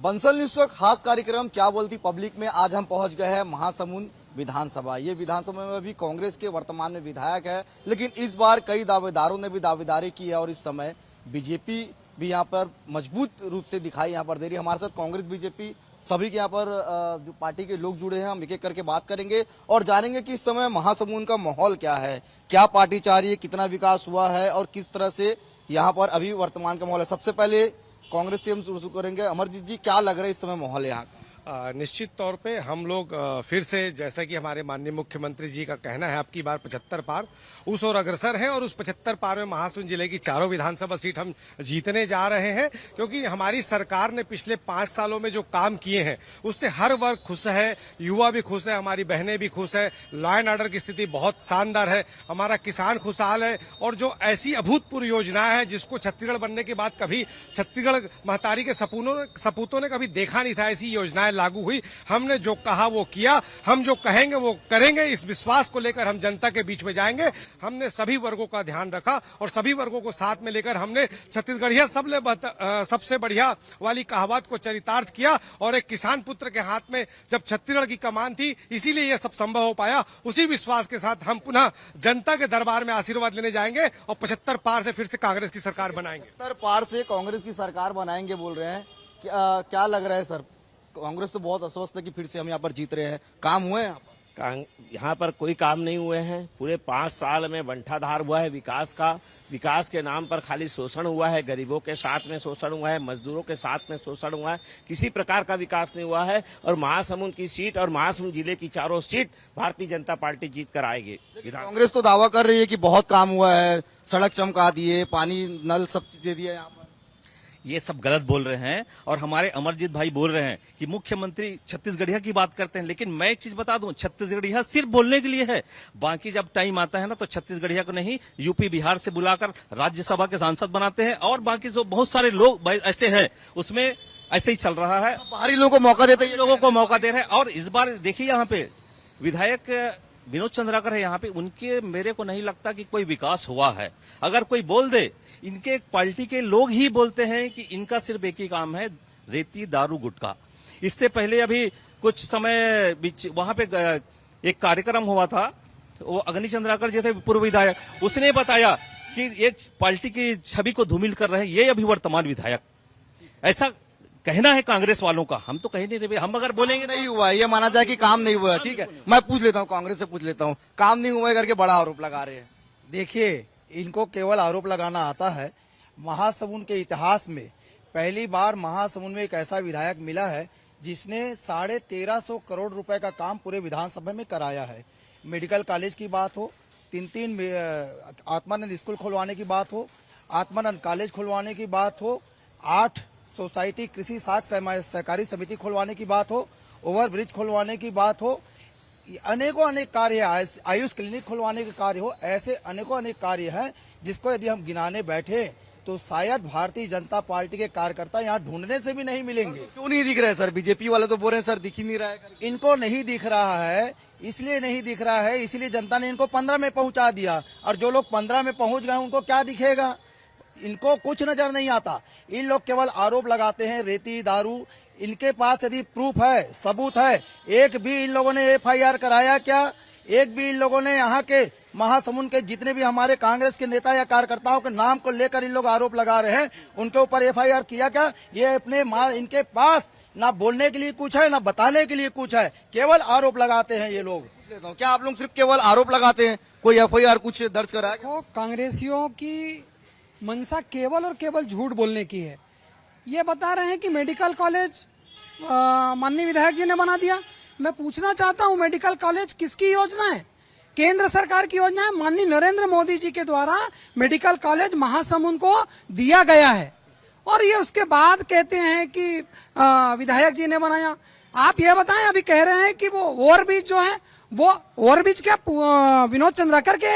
Bansal news का खास कार्यक्रम क्या बोलती पब्लिक में आज हम पहुंच गए हैं महासमुंद विधानसभा। ये विधानसभा में भी कांग्रेस के वर्तमान में विधायक है, लेकिन इस बार कई दावेदारों ने भी दावेदारी की है और इस समय बीजेपी भी यहाँ पर मजबूत रूप से दिखाई यहाँ पर दे रही है। हमारे साथ कांग्रेस बीजेपी सभी के यहाँ पर जो पार्टी के लोग जुड़े हैं, हम एक एक करके बात करेंगे और जानेंगे कि इस समय महासमुंद का माहौल क्या है, क्या पार्टी चाह रही है, कितना विकास हुआ है और किस तरह से यहाँ पर अभी वर्तमान का माहौल है। सबसे पहले कांग्रेस से हम शुरू करेंगे। अमरजीत जी, क्या लग रहा है इस समय माहौल यहाँ का? निश्चित तौर पे हम लोग फिर से, जैसा कि हमारे माननीय मुख्यमंत्री जी का कहना है, अब की बार 75 पार उस ओर अग्रसर है और उस 75 पार में महासमुंद जिले की चारों विधानसभा सीट हम जीतने जा रहे हैं, क्योंकि हमारी सरकार ने पिछले 5 सालों में जो काम किए हैं उससे हर वर्ग खुश है, युवा भी खुश है, हमारी बहनें भी खुश है, लॉ एंड ऑर्डर की स्थिति बहुत शानदार है, हमारा किसान खुशहाल है और जो ऐसी अभूतपूर्व योजनाएं हैं जिसको छत्तीसगढ़ बनने के बाद कभी छत्तीसगढ़ महतारी के सपूतों ने कभी देखा नहीं था, ऐसी योजनाएं लागू हुई। हमने जो कहा वो किया, हम जो कहेंगे वो करेंगे। इस विश्वास को लेकर हम जनता के बीच में जाएंगे। हमने सभी वर्गों का ध्यान रखा और सभी वर्गों को साथ में लेकर हमने छत्तीसगढ़िया सबसे बढ़िया वाली कहावत को चरितार्थ किया और एक किसान पुत्र के हाथ में जब छत्तीसगढ़ की कमान थी, इसीलिए यह सब संभव हो पाया। उसी विश्वास के साथ हम पुनः जनता के दरबार में आशीर्वाद लेने जाएंगे और 75 पार से फिर से कांग्रेस की सरकार बनाएंगे। 75 पार से कांग्रेस की सरकार बनाएंगे बोल रहे हैं, क्या लग रहा है सर? कांग्रेस तो बहुत अस्वस्थ है कि फिर से हम यहाँ पर जीत रहे हैं। काम हुए हैं यहाँ पर कोई काम नहीं हुए हैं। पूरे 5 साल में बंटाधार हुआ है विकास का। विकास के नाम पर खाली शोषण हुआ है, गरीबों के साथ में शोषण हुआ है, मजदूरों के साथ में शोषण हुआ है, किसी प्रकार का विकास नहीं हुआ है। और महासमुंद की सीट और महासमुंद जिले की चारों सीट भारतीय जनता पार्टी जीत कर आएगी। कांग्रेस तो दावा कर रही है कि बहुत काम हुआ है, सड़क चमका दिए, पानी नल सब चीज दे दिया। यहाँ ये सब गलत बोल रहे हैं और हमारे अमरजीत भाई बोल रहे हैं कि मुख्यमंत्री छत्तीसगढ़िया की बात करते हैं, लेकिन मैं एक चीज बता दूं, छत्तीसगढ़िया सिर्फ बोलने के लिए है। बाकी जब टाइम आता है ना तो छत्तीसगढ़िया को नहीं, यूपी बिहार से बुलाकर राज्यसभा के सांसद बनाते हैं और बाकी जो बहुत सारे लोग ऐसे हैं, उसमें ऐसे ही चल रहा है। बाहरी लोगों को मौका देते हैं, लोगों को मौका दे रहे हैं। और इस बार देखिए यहाँ पे विधायक विनोद चंद्राकर है यहाँ पे, उनके मेरे को नहीं लगता कि कोई विकास हुआ है। अगर कोई बोल दे, इनके पार्टी के लोग ही बोलते हैं कि इनका सिर्फ एक ही काम है, रेती दारू गुटखा। इससे पहले अभी कुछ समय बीच वहां पे एक कार्यक्रम हुआ था, वो अग्नि चंद्राकर जी थे पूर्व विधायक, उसने बताया कि एक पार्टी की छवि को धूमिल कर रहे हैं ये अभी वर्तमान विधायक। ऐसा कहना है कांग्रेस वालों का, हम तो कहीं नहीं रहे। हम अगर बोलेंगे नहीं हुआ, ये माना जाए कि काम नहीं हुआ, ठीक है। मैं पूछ लेता हूँ, कांग्रेस से पूछ लेता हूँ, काम नहीं हुआ करके बड़ा आरोप लगा रहे हैं। देखिए, इनको केवल आरोप लगाना आता है। महासमुंद के इतिहास में पहली बार महासमुंद में एक ऐसा विधायक मिला है जिसने 1350 करोड़ रुपए का काम पूरे विधानसभा में कराया है। मेडिकल कॉलेज की बात हो, 3 आत्मानंद स्कूल खुलवाने की बात हो, आत्मानंद कॉलेज खुलवाने की बात हो, 8 सोसाइटी कृषि साख सहकारी समिति खुलवाने की बात हो, ओवरब्रिज खुलवाने की बात हो, अनेकों अनेक कार्य, आयुष क्लिनिक खुलवाने के कार्य हो, ऐसे अनेकों अनेक कार्य हैं जिसको यदि हम गिनाने बैठे तो शायद भारतीय जनता पार्टी के कार्यकर्ता यहाँ ढूंढने से भी नहीं मिलेंगे। क्यों नहीं दिख रहे सर? बीजेपी वाले तो बोल रहे हैं सर दिख ही नहीं रहा है। इनको नहीं दिख रहा है, इसलिए नहीं दिख रहा है, इसलिए जनता ने इनको 15 में पहुंचा दिया। और जो लोग 15 में पहुंच गए उनको क्या दिखेगा? इनको कुछ नजर नहीं आता। इन लोग केवल आरोप लगाते हैं, रेती दारू। इनके पास यदि प्रूफ है, सबूत है, एक भी इन लोगों ने FIR कराया क्या? एक भी इन लोगों ने यहाँ के महासमुंद के जितने भी हमारे कांग्रेस के नेता या कार्यकर्ताओं के नाम को लेकर इन लोग आरोप लगा रहे हैं, उनके ऊपर FIR किया क्या? ये अपने इनके पास ना बोलने के लिए कुछ है, ना बताने के लिए कुछ है, केवल आरोप लगाते हैं ये लोग। क्या आप लोग सिर्फ केवल आरोप लगाते हैं, कोई FIR कुछ दर्ज कराया? कांग्रेसियों की मंशा केवल और केवल झूठ बोलने की है। ये बता रहे हैं कि मेडिकल कॉलेज माननीय विधायक जी ने बना दिया। मैं पूछना चाहता हूं, मेडिकल कॉलेज किसकी योजना है? केंद्र सरकार की योजना है। माननीय नरेंद्र मोदी जी के द्वारा मेडिकल कॉलेज महासमुंद को दिया गया है और ये उसके बाद कहते हैं कि विधायक जी ने बनाया। आप ये बताएं, अभी कह रहे हैं कि वो ओवरब्रिज जो है, वो ओवरब्रिज क्या विनोद चंद्राकर के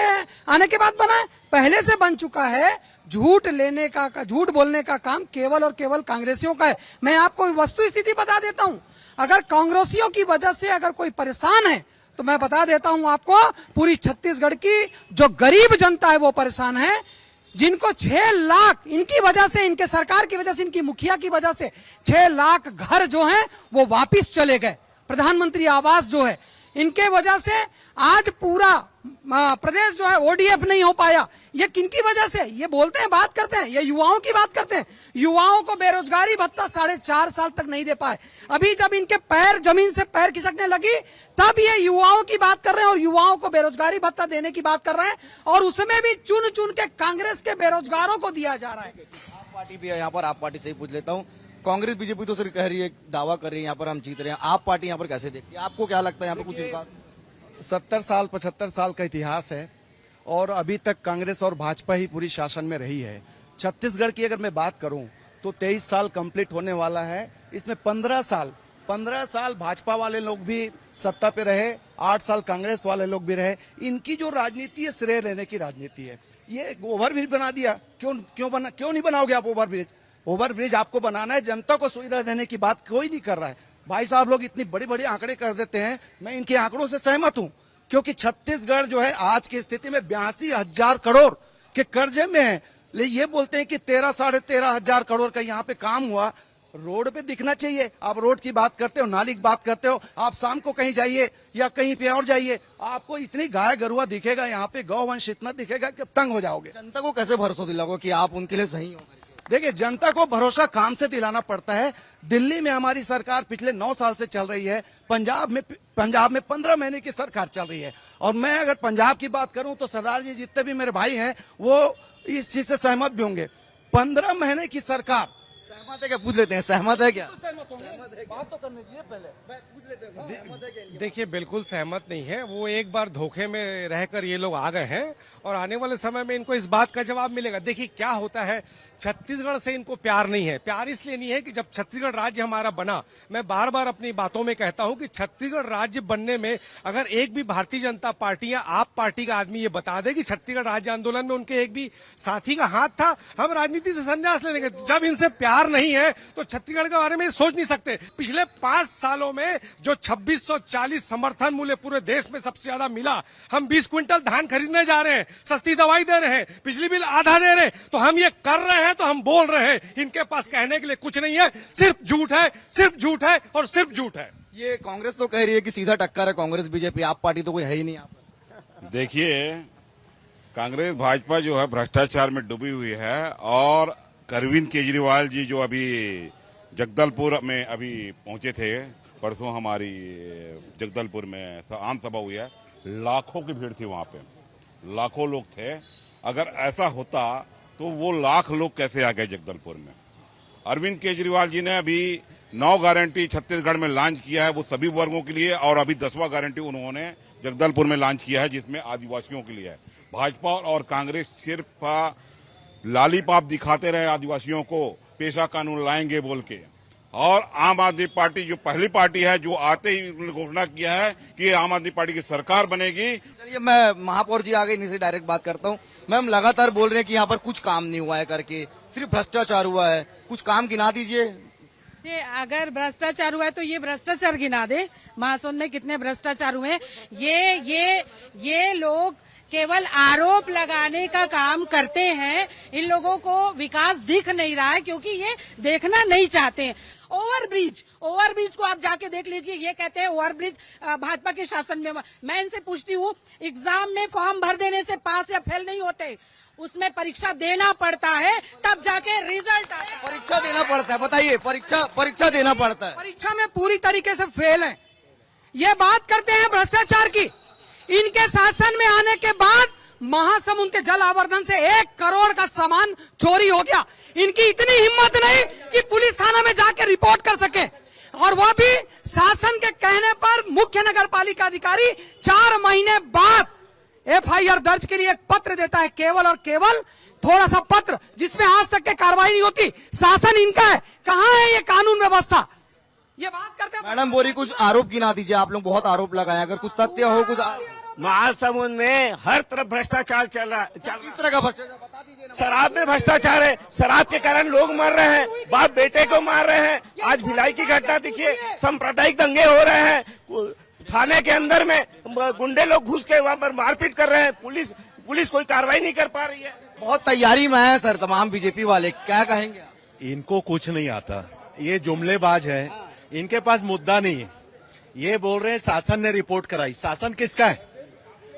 आने के बाद बना है? पहले से बन चुका है। झूठ बोलने का काम केवल और केवल कांग्रेसियों का है। मैं आपको वस्तु स्थिति बता देता हूं, अगर कांग्रेसियों की वजह से अगर कोई परेशान है तो मैं बता देता हूं आपको, पूरी छत्तीसगढ़ की जो गरीब जनता है वो परेशान है। जिनको 6 लाख इनकी वजह से, इनके सरकार की वजह से, इनकी मुखिया की वजह से 6 लाख घर जो हैं वो वापिस चले गए। प्रधानमंत्री आवास जो है, इनके वजह से आज पूरा प्रदेश जो है ओडीएफ नहीं हो पाया। ये किनकी वजह से? ये बोलते हैं, बात करते हैं, ये युवाओं की बात करते हैं। युवाओं को बेरोजगारी भत्ता 4.5 साल तक नहीं दे पाए। अभी जब इनके पैर जमीन से पैर खिसकने लगी तब ये युवाओं की बात कर रहे हैं और युवाओं को बेरोजगारी भत्ता देने की बात कर रहे हैं, और उसमें भी चुन चुन के कांग्रेस के बेरोजगारों को दिया जा रहा है। आप पार्टी भी है यहाँ पर, आप पार्टी से ही पूछ लेता हूँ। कांग्रेस बीजेपी तो सिर्फ कह रही है, दावा कर रही है यहाँ पर हम जीत रहे हैं, आप पार्टी यहाँ पर कैसे देखती है? आपको क्या लगता है यहाँ पर कुछ विकास? 70 साल 75 साल का इतिहास है और अभी तक कांग्रेस और भाजपा ही पूरी शासन में रही है। छत्तीसगढ़ की अगर मैं बात करूं तो 23 साल कंप्लीट होने वाला है। इसमें 15 साल भाजपा वाले लोग भी सत्ता पे रहे, 8 साल कांग्रेस वाले लोग भी रहे। इनकी जो राजनीति है श्रेय लेने की राजनीति है। ये ओवरब्रिज बना दिया, क्यों नहीं बनाओगे आप ओवरब्रिज? ओवरब्रिज आपको बनाना है, जनता को सुविधा देने की बात कोई नहीं कर रहा है। भाई साहब लोग इतनी बड़ी बड़ी आंकड़े कर देते हैं, मैं इनके आंकड़ों से सहमत हूं, क्योंकि छत्तीसगढ़ जो है आज की स्थिति में 82,000 करोड़ के कर्जे में है। लेकिन ये बोलते हैं कि 13-13,500 करोड़ का यहाँ पे काम हुआ। रोड पे दिखना चाहिए। आप रोड की बात करते हो, नाली की बात करते हो, आप शाम को कहीं जाइए या कहीं पे और जाइए, आपको इतनी गाय गरुआ दिखेगा, यहाँ पे गौवंश इतना दिखेगा कि तंग हो जाओगे। जनता को कैसे भरोसा दिलाओगे कि आप उनके लिए सही हो? देखिए, जनता को भरोसा काम से दिलाना पड़ता है। दिल्ली में हमारी सरकार पिछले 9 साल से चल रही है, पंजाब में 15 महीने की सरकार चल रही है। और मैं अगर पंजाब की बात करूं तो सरदार जी जितने भी मेरे भाई हैं वो इस चीज से सहमत भी होंगे। 15 महीने की सरकार। सहमत है क्या? पूछ लेते हैं, सहमत है क्या? बात तो करनी चाहिए पहले। पूछ लेते हैं, सहमत है क्या? देखिए, बिल्कुल सहमत नहीं है। वो एक बार धोखे में रहकर ये लोग आ गए हैं और आने वाले समय में इनको इस बात का जवाब मिलेगा। देखिए क्या होता है, छत्तीसगढ़ से इनको प्यार नहीं है। प्यार इसलिए नहीं है कि जब छत्तीसगढ़ राज्य हमारा बना, मैं बार बार अपनी बातों में कहता हूं कि छत्तीसगढ़ राज्य बनने में अगर एक भी भारतीय जनता पार्टी या आप पार्टी का आदमी ये बता दे कि छत्तीसगढ़ राज्य आंदोलन में उनके एक भी साथी का हाथ था, हम राजनीति से संन्यास लेने के। जब इनसे प्यार नहीं है तो छत्तीसगढ़ के बारे में सोच नहीं सकते। पिछले 5 सालों में जो 2640 समर्थन मूल्य पूरे देश में सबसे ज्यादा मिला, हम 20 क्विंटल धान खरीदने जा रहे हैं, सस्ती दवाई दे रहे हैं, बिजली बिल आधा दे रहे हैं, तो हम ये कर रहे हैं तो हम बोल रहे हैं। इनके पास कहने के लिए कुछ नहीं है, सिर्फ झूठ है, सिर्फ झूठ है और सिर्फ झूठ है। ये कांग्रेस तो कह रही है कि सीधा टक्कर है कांग्रेस बीजेपी, आप पार्टी तो कोई है ही नहीं यहाँ पर। देखिए, कांग्रेस भाजपा जो है भ्रष्टाचार में डूबी हुई है और अरविंद केजरीवाल जी जो अभी जगदलपुर में अभी पहुंचे थे, परसों हमारी जगदलपुर में आम सभा हुई है, लाखों की भीड़ थी वहां पे, लाखों लोग थे। अगर ऐसा होता तो वो लाख लोग कैसे आ गए जगदलपुर में? अरविंद केजरीवाल जी ने अभी 9 गारंटी छत्तीसगढ़ में लॉन्च किया है, वो सभी वर्गों के लिए, और अभी 10वां गारंटी उन्होंने जगदलपुर में लॉन्च किया है जिसमें आदिवासियों के लिए है। भाजपा और कांग्रेस सिर्फ लालीपाप दिखाते रहे आदिवासियों को, पेशा कानून लाएंगे बोल के, और आम आदमी पार्टी जो पहली पार्टी है जो आते ही उन्होंने घोषणा किया है कि आम आदमी पार्टी की सरकार बनेगी। चलिए, मैं महापौर जी आ गए, इनसे डायरेक्ट बात करता हूँ। मैम, लगातार बोल रहे हैं कि यहाँ पर कुछ काम नहीं हुआ है करके, सिर्फ भ्रष्टाचार हुआ है, कुछ काम गिना दीजिए। ये अगर भ्रष्टाचार हुआ है तो ये भ्रष्टाचार गिना दे, महासोन में कितने भ्रष्टाचार हुए हैं। ये लोग केवल आरोप लगाने का काम करते हैं। इन लोगों को विकास दिख नहीं रहा है क्योंकि ये देखना नहीं चाहते हैं। ओवरब्रिज को आप जाके देख लीजिए। ये कहते हैं ओवरब्रिज भाजपा के शासन में। मैं इनसे पूछती हूँ, एग्जाम में फॉर्म भर देने से पास या फेल नहीं होते, उसमें परीक्षा देना पड़ता है, तब जाके रिजल्ट आता है। परीक्षा देना पड़ता है, बताइए, परीक्षा देना पड़ता है। परीक्षा में पूरी तरीके से फेल है। ये बात करते हैं भ्रष्टाचार की। इनके शासन में आने के बाद महासमुंद के जल आवर्धन से 1 करोड़ का सामान चोरी हो गया। इनकी इतनी हिम्मत नहीं कि पुलिस थाना में जाकर रिपोर्ट कर सके, और वह भी शासन के कहने पर मुख्य नगर पालिका अधिकारी 4 महीने बाद FIR दर्ज के लिए एक पत्र देता है, केवल और केवल थोड़ा सा पत्र, जिसमें आज तक की कार्रवाई नहीं होती। शासन इनका है, कहाँ है ये कानून व्यवस्था? ये बात करते हैं। मैडम बोरी, कुछ आरोप गिना दीजिए। आप लोग बहुत आरोप लगाए, अगर कुछ तथ्य हो, कुछ महासमुंद में हर तरफ भ्रष्टाचार चल रहा है। किस तरह का भ्रष्टाचार बता दीजिए ना। शराब में भ्रष्टाचार है, शराब के कारण लोग मर रहे हैं, बाप बेटे को मार रहे हैं। आज भिलाई की घटना देखिए, सांप्रदायिक दंगे हो रहे हैं, थाने के अंदर में गुंडे लोग घुस के वहां पर मारपीट कर रहे हैं, पुलिस कोई कार्रवाई नहीं कर पा रही है। बहुत तैयारी में है सर तमाम बीजेपी वाले, क्या कहेंगे आप? इनको कुछ नहीं आता, ये जुमलेबाज है, इनके पास मुद्दा नहीं है। ये बोल रहे हैं शासन ने रिपोर्ट कराई, शासन किसका है?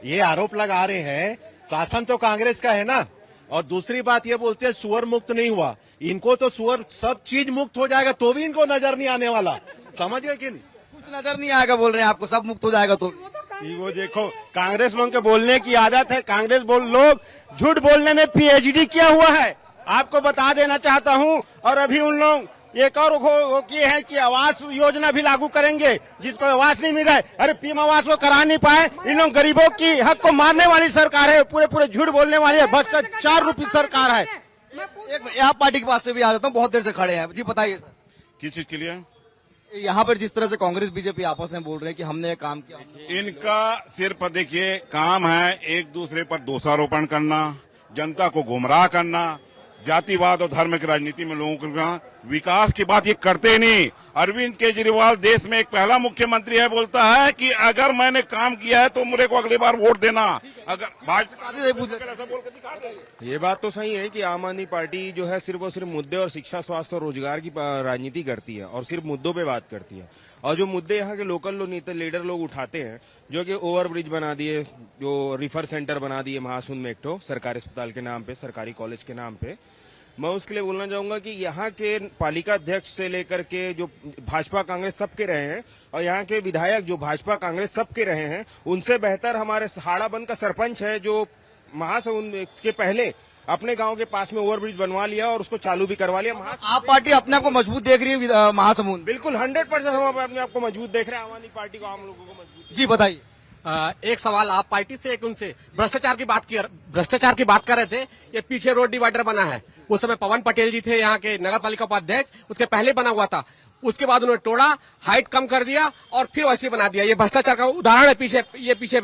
ये आरोप लगा रहे हैं, शासन तो कांग्रेस का है ना। और दूसरी बात ये बोलते हैं सुअर मुक्त नहीं हुआ, इनको तो सुअर सब चीज मुक्त हो जाएगा तो भी इनको नजर नहीं आने वाला, समझ गए कि नहीं? कुछ नजर नहीं आएगा बोल रहे हैं आपको, सब मुक्त हो जाएगा तो। वो देखो कांग्रेस लोगों के बोलने की आदत है, कांग्रेस लोग झूठ बोलने में पीएचडी किया हुआ है, आपको बता देना चाहता हूं। और अभी उन लोग एक और वो किए हैं कि आवास योजना भी लागू करेंगे, जिसको आवास नहीं मिल रहा है। अरे पीएम आवास को करा नहीं पाए, इन लोग गरीबों की हक को मारने वाली सरकार है, पूरे झूठ बोलने वाली है, भ्रष्टाचार रूपी सरकार है। एक मिनट, आप पार्टी के पास से भी आ जाता हूँ, बहुत देर से खड़े हैं जी, बताइए सर। किस चीज के लिए? यहाँ पर जिस तरह से कांग्रेस बीजेपी आपस में बोल रहे हैं कि हमने ये काम किया, इनका सिर्फ देखिए काम है एक दूसरे पर दोषारोपण करना, जनता को गुमराह करना, जातिवाद और धर्म की राजनीति में लोगों को विकास की बात ये करते नहीं। अरविंद केजरीवाल देश में एक पहला मुख्यमंत्री है, बोलता है कि अगर मैंने काम किया है तो मुझे को अगली बार वोट देना। अगर ये बात तो सही है कि आम आदमी पार्टी जो है सिर्फ और सिर्फ मुद्दे और शिक्षा, स्वास्थ्य और रोजगार की राजनीति करती है और सिर्फ मुद्दों पे बात करती है। और जो मुद्दे यहाँ के लोकल लीडर लोग उठाते हैं, जो कि ओवरब्रिज बना दिए, जो रिफर सेंटर बना दिए महासुंद में एक ठो सरकारी अस्पताल के नाम पे, सरकारी कॉलेज के नाम पे, मैं उसके लिए बोलना चाहूंगा कि यहाँ के पालिका अध्यक्ष से लेकर के जो भाजपा कांग्रेस सबके रहे हैं और यहाँ के विधायक जो भाजपा कांग्रेस सबके रहे हैं, उनसे बेहतर हमारे हाड़ाबंद का सरपंच है, जो महासमुंद के पहले अपने गांव के पास में ओवरब्रिज बनवा लिया और उसको चालू भी करवा लिया। आप पार्टी अपने आप को मजबूत देख रही है महासमुंद? बिल्कुल 100% हम अपने आप को मजबूत देख रहे हैं, आम आदमी पार्टी को, आम लोगों को मजबूत। जी बताइए। एक सवाल, आप पार्टी से एक उनसे भ्रष्टाचार की बात कर रहे थे। ये पीछे रोड डिवाइडर बना है, उस समय पवन पटेल जी थे यहाँ के नगर पालिका उपाध्यक्ष, उसके पहले बना हुआ था, उसके बाद उन्होंने तोड़ा, हाइट कम कर दिया और फिर वैसे बना दिया। ये भ्रष्टाचार का उदाहरण है, पीछे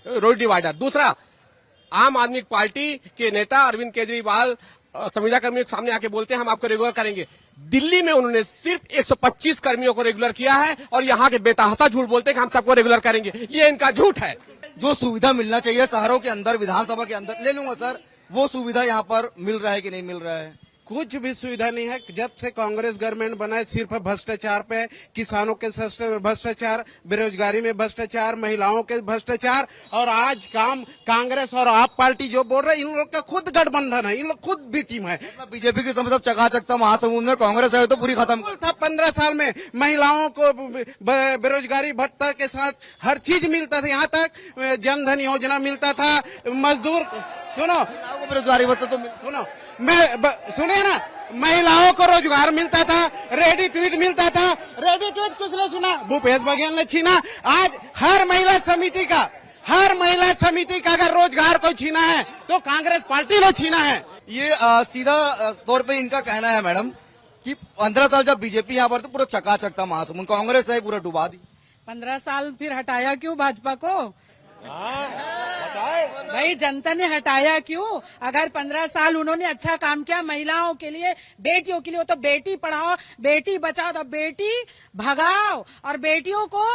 रोड डिवाइडर। दूसरा, आम आदमी पार्टी के नेता अरविंद केजरीवाल संविदा कर्मियों के सामने आके बोलते हैं हम आपको रेगुलर करेंगे। दिल्ली में उन्होंने सिर्फ 125 कर्मियों को रेगुलर किया है और यहाँ के बेतहासा झूठ बोलते हैं कि हम सबको रेगुलर करेंगे। ये इनका झूठ है। जो सुविधा मिलना चाहिए शहरों के अंदर, विधानसभा के अंदर, ले लूंगा सर, वो सुविधा यहाँ पर मिल रहा है कि नहीं मिल रहा है? कुछ भी सुविधा नहीं है। जब से कांग्रेस गवर्नमेंट बना है सिर्फ भ्रष्टाचार पे, किसानों के सस्ते में भ्रष्टाचार, बेरोजगारी में भ्रष्टाचार, महिलाओं के भ्रष्टाचार। और आज काम कांग्रेस और आप पार्टी जो बोल रहे हैं, इन लोग का खुद गठबंधन है, इन लोग खुद भी टीम है। मतलब बीजेपी के समय चकाचक था, महासमुंद में कांग्रेस है तो पूरी खत्म था। 15 साल में महिलाओं को बेरोजगारी भत्ता के साथ हर चीज मिलता था, यहाँ तक जनधन योजना मिलता था। मजदूर सुनो, बेरोजगारी भत्ता तो सुनो, सुने ना, महिलाओं को रोजगार मिलता था, रेडी ट्वीट मिलता था। रेडी ट्वीट किसने सुना? भूपेश बघेल ने छीना। आज हर महिला समिति का अगर रोजगार को छीना है तो कांग्रेस पार्टी ने छीना है। ये सीधा तौर पे इनका कहना है मैडम कि 15 साल जब बीजेपी यहाँ पर तो पूरा चकाचक था महासमुंद, कांग्रेस है पूरा डुबा दी। 15 साल फिर हटाया क्यों भाजपा को? भाई जनता ने हटाया क्यों? अगर 15 साल उन्होंने अच्छा काम किया महिलाओं के लिए, बेटियों के लिए, तो बेटी पढ़ाओ, बेटी बचाओ, तो बेटी भगाओ, और बेटियों को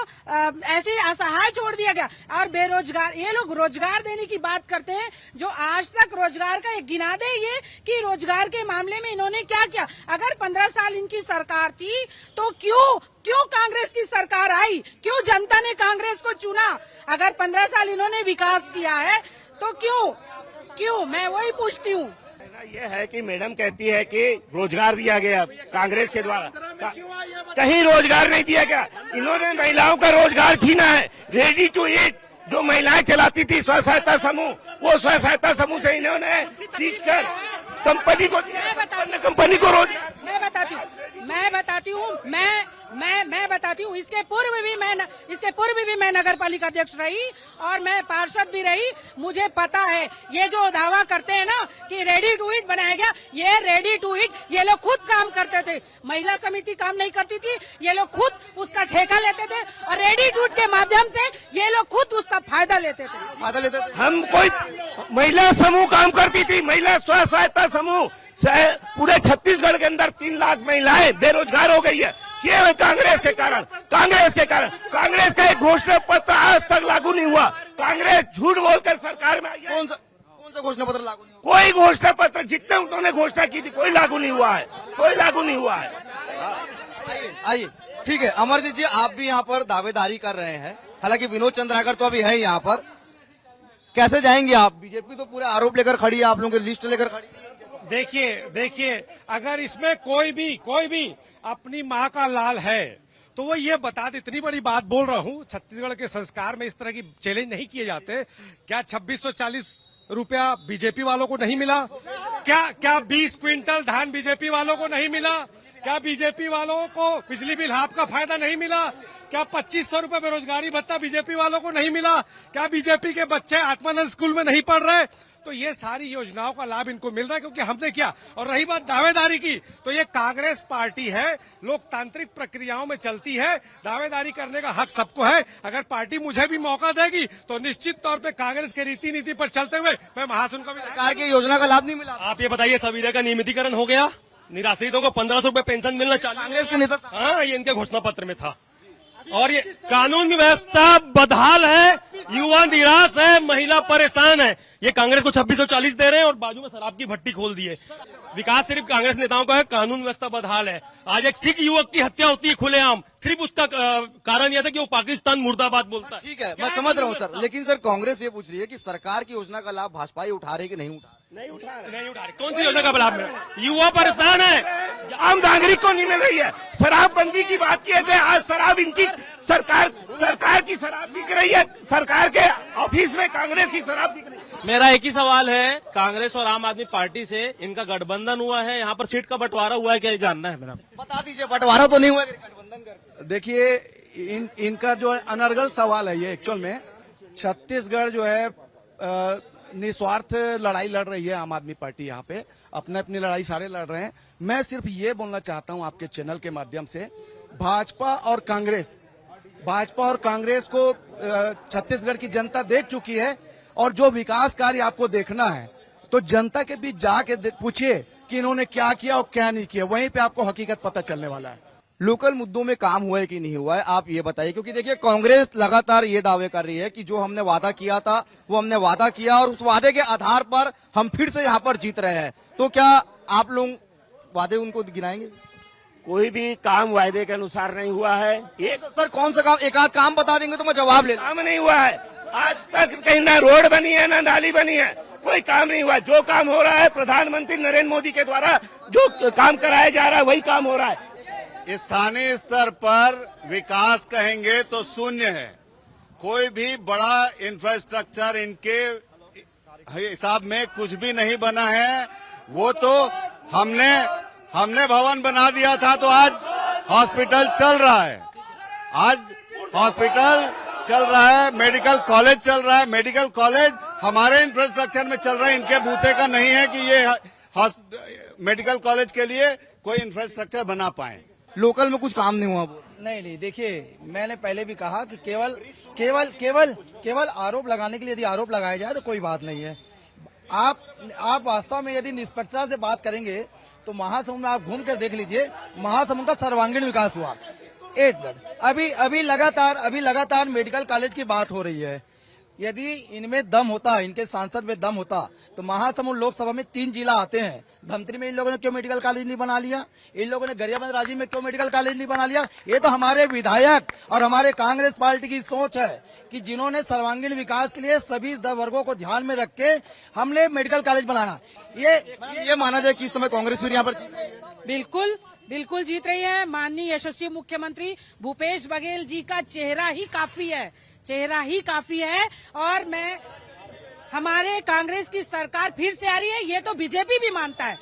ऐसे असहाय छोड़ दिया गया। और बेरोजगार, ये लोग रोजगार देने की बात करते हैं, जो आज तक रोजगार का एक गिना दे ये कि रोजगार के मामले में इन्होंने क्या किया। अगर 15 साल इनकी सरकार थी तो क्यों कांग्रेस की सरकार आई? क्यों जनता ने कांग्रेस को चुना? अगर 15 साल इन्होंने विकास किया है तो क्यों? मैं वही पूछती हूँ। ये है कि मैडम कहती है कि रोजगार दिया गया कांग्रेस के द्वारा, कहीं रोजगार नहीं दिया गया। इन्होंने महिलाओं का रोजगार छीना है। रेडी टू ईट जो महिलाएं चलाती थी स्व सहायता समूह, वो स्व सहायता समूह से इन्होंने खींचकर कंपनी को रोजगार। मैं बताती हूँ इसके पूर्व भी मैं नगर पालिका अध्यक्ष रही और मैं पार्षद भी रही। मुझे पता है ये जो दावा करते हैं ना कि रेडी टू ईट बनाया गया, ये रेडी टू ईट ये लोग खुद काम करते थे। महिला समिति काम नहीं करती थी, ये लोग खुद उसका ठेका लेते थे और रेडी टू ईट के माध्यम से ये लोग खुद उसका फायदा लेते थे। हम कोई महिला समूह काम करती थी, महिला स्व सहायता समूह पूरे छत्तीसगढ़ के अंदर 3 लाख महिलाएं बेरोजगार हो गई है। केवल कांग्रेस के कारण कांग्रेस का एक घोषणा पत्र आज तक लागू नहीं हुआ। कांग्रेस झूठ बोलकर सरकार में आई है। कौन कौन सा घोषणा पत्र लागू नहीं हुआ? कोई घोषणा पत्र जितने उन्होंने घोषणा की थी कोई लागू नहीं हुआ है, कोई लागू नहीं हुआ है। आइए ठीक है, अमरजीत जी आप भी यहाँ पर दावेदारी कर रहे हैं, हालांकि विनोद चंद्राकर तो अभी है यहाँ पर, कैसे जाएंगे आप? बीजेपी तो पूरे आरोप लेकर खड़ी है, आप लोगों की लिस्ट लेकर खड़ी है। देखिए अगर इसमें कोई भी अपनी माँ का लाल है तो वो ये बता दे। इतनी बड़ी बात बोल रहा हूँ, छत्तीसगढ़ के संस्कार में इस तरह की चैलेंज नहीं किए जाते। क्या 2640 रुपया बीजेपी वालों को नहीं मिला? क्या 20 क्विंटल धान बीजेपी वालों को नहीं मिला? क्या बीजेपी वालों को बिजली बिल हाफ का फायदा नहीं मिला? क्या 2500 रुपए बेरोजगारी भत्ता बीजेपी वालों को नहीं मिला? क्या बीजेपी के बच्चे आत्मानंद स्कूल में नहीं पढ़ रहे? तो ये सारी योजनाओं का लाभ इनको मिल रहा है क्योंकि हमने किया। और रही बात दावेदारी की, तो ये कांग्रेस पार्टी है, लोकतांत्रिक प्रक्रियाओं में चलती है, दावेदारी करने का हक सबको है। अगर पार्टी मुझे भी मौका देगी तो निश्चित तौर पे कांग्रेस के रीति नीति पर चलते हुए मैं महासुन का भी सरकार की योजना का लाभ नहीं मिला। आप ये बताइए, संविदा का नियमितीकरण हो गया? निराश्रितों को 1500 रुपए पेंशन मिलना चाहिए। कांग्रेस के नेता हाँ, ये इनके घोषणा पत्र में था। और ये कानून व्यवस्था बदहाल है, युवा निराश है, महिला परेशान है। ये कांग्रेस को 2640 दे रहे हैं और बाजू में शराब की भट्टी खोल दी है। विकास सिर्फ कांग्रेस नेताओं का है, कानून व्यवस्था बदहाल है। आज एक सिख युवक की हत्या होती है खुलेआम, सिर्फ उसका कारण यह था कि वो पाकिस्तान मुर्दाबाद बोलता है। ठीक है, मैं समझ रहा हूँ सर, लेकिन सर कांग्रेस ये पूछ रही है कि सरकार की योजना का लाभ भाजपा ही उठा रही कि नहीं उठा नहीं उठा रहे। कौन सी योजना का लाभ मिला? युवा परेशान है, आम नागरिक को नहीं मिल रही है। शराबबंदी की बात किए थे, आज शराब इनकी सरकार की शराब बिक रही है, सरकार के ऑफिस में कांग्रेस की शराब बिक रही है। मेरा एक ही सवाल है, कांग्रेस और आम आदमी पार्टी से इनका गठबंधन हुआ है, यहाँ पर सीट का बंटवारा हुआ है क्या, ये जानना है मेरा। बता दीजिए, बंटवारा तो नहीं हुआ गठबंधन कर। देखिए इनका जो अनर्गल सवाल है ये, एक्चुअल में छत्तीसगढ़ जो है निस्वार्थ लड़ाई लड़ रही है आम आदमी पार्टी, यहाँ पे अपनी लड़ाई सारे लड़ रहे हैं। मैं सिर्फ ये बोलना चाहता हूँ आपके चैनल के माध्यम से, भाजपा और कांग्रेस को छत्तीसगढ़ की जनता देख चुकी है, और जो विकास कार्य आपको देखना है तो जनता के बीच जाके पूछिए कि इन्होंने क्या किया और क्या नहीं किया, वहीं पे आपको हकीकत पता चलने वाला है। लोकल मुद्दों में काम हुआ है कि नहीं हुआ है, आप ये बताइए, क्योंकि देखिए कांग्रेस लगातार ये दावे कर रही है कि जो हमने वादा किया था वो हमने वादा किया और उस वादे के आधार पर हम फिर से यहाँ पर जीत रहे हैं। तो क्या आप लोग वादे उनको गिनाएंगे? कोई भी काम वायदे के अनुसार नहीं हुआ है। एक सर कौन सा काम, एक आध काम बता देंगे तो मैं जवाब ले। काम नहीं हुआ है आज तक, कहीं ना रोड बनी है ना नाली बनी है, कोई काम नहीं हुआ। जो काम हो रहा है प्रधानमंत्री नरेंद्र मोदी के द्वारा जो काम कराया जा रहा है वही काम हो रहा है। स्थानीय स्तर पर विकास कहेंगे तो शून्य है। कोई भी बड़ा इंफ्रास्ट्रक्चर इनके हिसाब में कुछ भी नहीं बना है। वो तो हमने भवन बना दिया था तो आज हॉस्पिटल चल रहा है, आज हॉस्पिटल चल रहा है, मेडिकल कॉलेज चल रहा है। मेडिकल कॉलेज हमारे इंफ्रास्ट्रक्चर में चल रहा है, इनके बूते का नहीं है कि ये मेडिकल कॉलेज के लिए कोई इंफ्रास्ट्रक्चर बना पाए। लोकल में कुछ काम नहीं हुआ? नहीं, देखिए मैंने पहले भी कहा कि केवल आरोप लगाने के लिए यदि आरोप लगाया जाए तो कोई बात नहीं है। आप वास्तव में यदि निष्पक्षता से बात करेंगे तो महासमुंद में आप घूम कर देख लीजिए, महासमुंद का सर्वांगीण विकास हुआ। एक मिनट, अभी लगातार मेडिकल कॉलेज की बात हो रही है। यदि इनमें दम होता, इनके सांसद में दम होता तो महासमुंद लोकसभा में 3 जिला आते हैं। धमतरी में इन लोगों ने क्यों मेडिकल कॉलेज नहीं बना लिया? इन लोगों ने गरियाबंद राजीव में क्यों मेडिकल कॉलेज नहीं बना लिया? ये तो हमारे विधायक और हमारे कांग्रेस पार्टी की सोच है कि जिन्होंने सर्वांगीण विकास के लिए सभी वर्गों को ध्यान में रख के हमने मेडिकल कॉलेज बनाया। ये माना जाए कि इस समय कांग्रेस फिर यहाँ पर बिल्कुल जीत रही है। माननीय यशस्वी मुख्यमंत्री भूपेश बघेल जी का चेहरा ही काफी है और हमारे कांग्रेस की सरकार फिर से आ रही है, ये तो बीजेपी भी मानता है।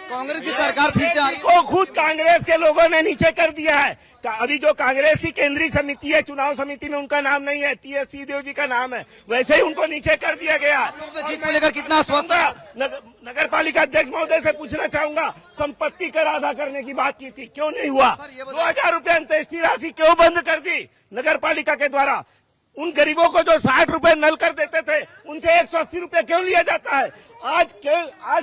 कांग्रेस की सरकार फिर से आ रही है को खुद कांग्रेस के लोगों ने नीचे कर दिया है। अभी जो कांग्रेस की केंद्रीय समिति है, चुनाव समिति में उनका नाम नहीं है, TS सिंहदेव जी का नाम है, वैसे ही उनको नीचे कर दिया गया। जीत को लेकर कितना स्वस्थ है? नगर पालिका अध्यक्ष महोदय से पूछना चाहूंगा, संपत्ति कर आधा करने की बात की थी, क्यों नहीं हुआ? 2000 रुपए अंत्येष्टि राशि क्यों बंद कर दी नगर पालिका के द्वारा? उन गरीबों को जो 60 रुपए नल कर देते थे उनसे 180 रुपए क्यों लिया जाता है? आज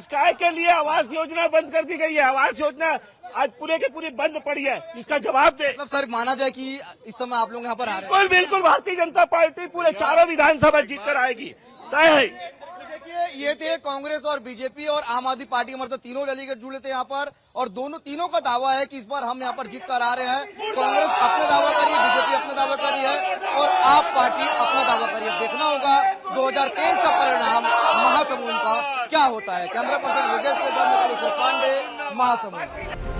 काय के लिए आवास योजना बंद कर दी गई है? आवास योजना आज पूरे के पूरी बंद पड़ी है, इसका जवाब दे। मतलब सर माना जाए कि इस समय आप लोग यहाँ पर आ रहे हैं? बिल्कुल भारतीय जनता पार्टी पूरे चारों विधानसभा जीत कर आएगी, तय है। देखिए, ये थे कांग्रेस और बीजेपी और आम आदमी पार्टी के मतलब तीनों डेलीगेट जुड़े थे यहाँ पर, और तीनों का दावा है कि इस बार हम यहाँ पर जीत कर आ रहे हैं। कांग्रेस अपने दावा कर रही है, बीजेपी अपना दावा कर रही है और आप पार्टी अपना दावा कर रही है। देखना होगा 2023 का परिणाम महासमुंद का क्या होता है। कैमरा पर्सन योगेश के साथ मैं पांडे, महासमुंद।